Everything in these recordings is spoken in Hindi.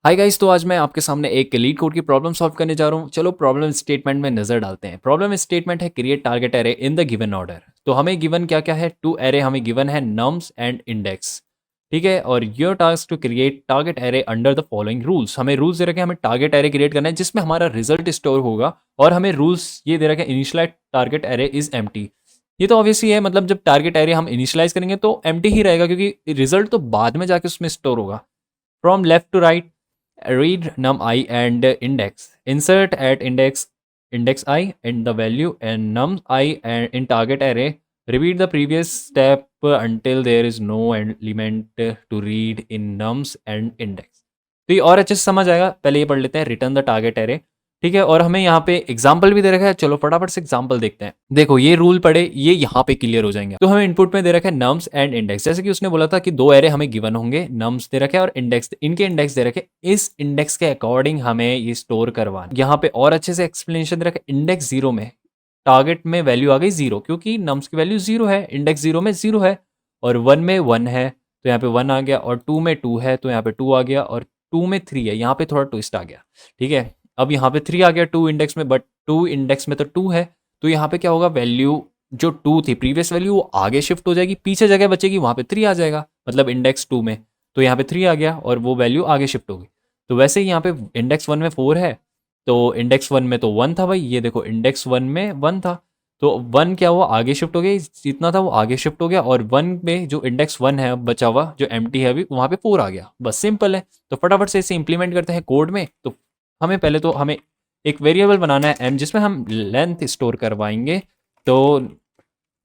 हाय गाइस, तो आज मैं आपके सामने एक लीड कोड की प्रॉब्लम सॉल्व करने जा रहा हूँ। चलो प्रॉब्लम स्टेटमेंट में नजर डालते हैं। प्रॉब्लम स्टेटमेंट है create target array in the given order. तो हमें गिवन क्या क्या है, टू एरे हमें गिवन है नम्स एंड इंडेक्स। ठीक है, और your task to create target array under the following rules. हमें रूल्स दे रखे हैं, हमें टारगेट एरे क्रिएट करना है जिसमें हमारा रिजल्ट स्टोर होगा। और हमें रूल्स ये दे रखे हैं, initialize target array is empty. ये तो ऑब्वियसली है, मतलब जब टारगेट एरे हम इनिशियलाइज करेंगे तो एम्प्टी ही रहेगा क्योंकि रिजल्ट तो बाद में जाके उसमें स्टोर होगा। From left to right, read num I and index. Insert at index I and the value and num I and in target array. Repeat the previous step until there is no element to read in nums and index. तो ये और अच्छे से समझ आएगा। पहले ये पढ़ लेते हैं, रिटर्न द टारगेट एरे। ठीक है, और हमें यहाँ पे एग्जाम्पल भी दे रखा है। चलो फटाफट से एग्जाम्पल देखते हैं। देखो ये रूल पढ़े, ये यहाँ पे क्लियर हो जाएंगे। तो हमें इनपुट में दे रखा है नम्स एंड इंडेक्स, जैसे कि उसने बोला था कि दो एरे हमें गिवन होंगे, नम्स दे रखे हैं और इंडेक्स, इनके इंडेक्स दे रखे। इस इंडेक्स के अकॉर्डिंग हमें ये स्टोर करवाना। यहाँ पे और अच्छे से एक्सप्लेनेशन दे रखा है। इंडेक्स जीरो में टारगेट में वैल्यू आ गई जीरो, क्योंकि नम्स की वैल्यू जीरो है, इंडेक्स जीरो में जीरो है। और वन में वन है तो यहाँ पे वन आ गया, और टू में टू है तो यहाँ पे टू आ गया, और टू में थ्री है, यहाँ पे थोड़ा ट्विस्ट आ गया। ठीक है, अब यहाँ पे थ्री आ गया टू इंडेक्स में, बट टू इंडेक्स में तो टू है। तो यहाँ पे क्या होगा, वैल्यू जो टू थी प्रीवियस वैल्यू वो आगे शिफ्ट हो जाएगी, पीछे जगह बचेगी वहाँ पे थ्री आ जाएगा, मतलब इंडेक्स टू में। तो यहाँ पे थ्री आ गया और वो वैल्यू आगे शिफ्ट होगी। तो वैसे ही यहाँ पे इंडेक्स वन में फोर है, तो इंडेक्स वन में तो वन था भाई, ये देखो इंडेक्स वन में वन था। तो वन क्या हुआ, आगे शिफ्ट हो गया, जितना था वो आगे शिफ्ट हो गया। और वन में जो इंडेक्स वन है बचा हुआ जो एम्प्टी है अभी, वहाँ पे फोर आ गया। बस सिंपल है। तो फटाफट से इसे इंप्लीमेंट करते हैं कोड में। तो हमें पहले तो हमें एक वेरिएबल बनाना है m, जिसमें हम लेंथ स्टोर करवाएंगे। तो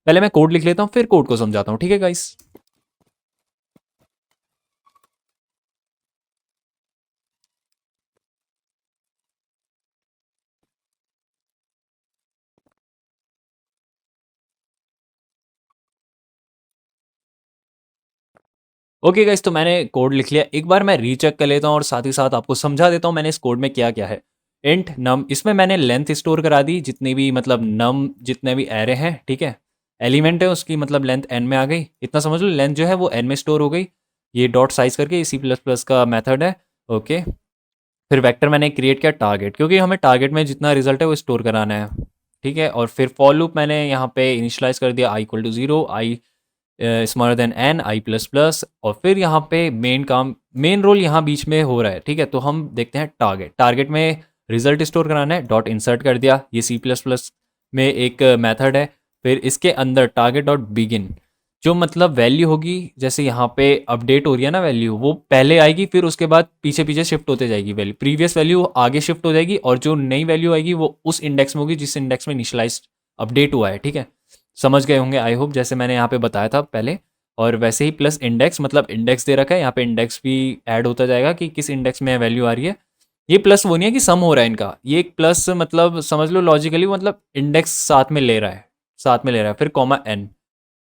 पहले मैं कोड लिख लेता हूँ, फिर कोड को समझाता हूँ। ठीक है गाइस। ओके गाइस, तो मैंने कोड लिख लिया। एक बार मैं रीचेक कर लेता हूँ और साथ ही साथ आपको समझा देता हूँ मैंने इस कोड में क्या क्या है। इंट नम, इसमें मैंने लेंथ स्टोर करा दी, जितनी भी मतलब नम जितने भी एरे हैं। ठीक है, एलिमेंट है उसकी मतलब लेंथ एन में आ गई, इतना समझ लो। लेंथ जो है वो एन में स्टोर हो गई। ये डॉट साइज करके सी प्लस प्लस का मेथड है। ओके, फिर वेक्टर मैंने क्रिएट किया टारगेट, क्योंकि हमें टारगेट में जितना रिजल्ट है वो स्टोर कराना है। ठीक है, और फिर फॉर लूप मैंने यहाँ पे इनिशियलाइज कर दिया I equal to zero, I smaller than N, I plus plus. और फिर यहाँ पे मेन काम, मेन रोल यहाँ बीच में हो रहा है। ठीक है, तो हम देखते हैं टारगेट। टारगेट में रिजल्ट स्टोर कराना है, डॉट इंसर्ट कर दिया। ये सी प्लस प्लस में एक मेथड है। फिर इसके अंदर टारगेट डॉट बिगिन, जो मतलब वैल्यू होगी, जैसे यहाँ पे अपडेट हो रही है ना वैल्यू, वो पहले आएगी, फिर उसके बाद पीछे पीछे शिफ्ट होते जाएगी वैल्यू। प्रीवियस वैल्यू आगे शिफ्ट हो जाएगी, और जो नई वैल्यू आएगी वो उस इंडेक्स में होगी जिस इंडेक्स में इनिशियलाइज अपडेट हुआ है। ठीक है, समझ गए होंगे आई होप, जैसे मैंने यहाँ पे बताया था पहले। और वैसे ही प्लस इंडेक्स, मतलब इंडेक्स दे रखा है, यहाँ पे इंडेक्स भी ऐड होता जाएगा कि किस इंडेक्स में वैल्यू आ रही है। ये प्लस वो नहीं है कि सम हो रहा है इनका, ये एक प्लस मतलब समझ लो लॉजिकली, मतलब इंडेक्स साथ में ले रहा है, साथ में ले रहा है। फिर कॉमा एन,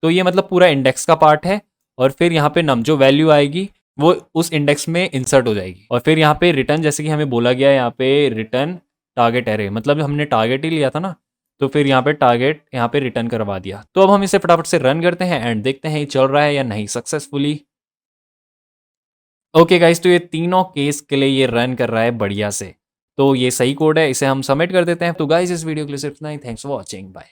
तो ये मतलब पूरा इंडेक्स का पार्ट है। और फिर यहाँ पे नम जो वैल्यू आएगी वो उस इंडेक्स में इंसर्ट हो जाएगी। और फिर यहाँ पे रिटर्न, जैसे कि हमें बोला गया है यहाँ पे रिटर्न टारगेट एरे, मतलब हमने टारगेट ही लिया था ना, तो फिर यहाँ पे टारगेट यहाँ पे रिटर्न करवा दिया। तो अब हम इसे फटाफट से रन करते हैं एंड देखते हैं ये चल रहा है या नहीं सक्सेसफुली। ओके गाइस, तो ये तीनों केस के लिए ये रन कर रहा है बढ़िया से। तो ये सही कोड है, इसे हम सबमिट कर देते हैं। तो गाइस इस वीडियो के लिए सिर्फ इतना ही। Thanks for watching, bye.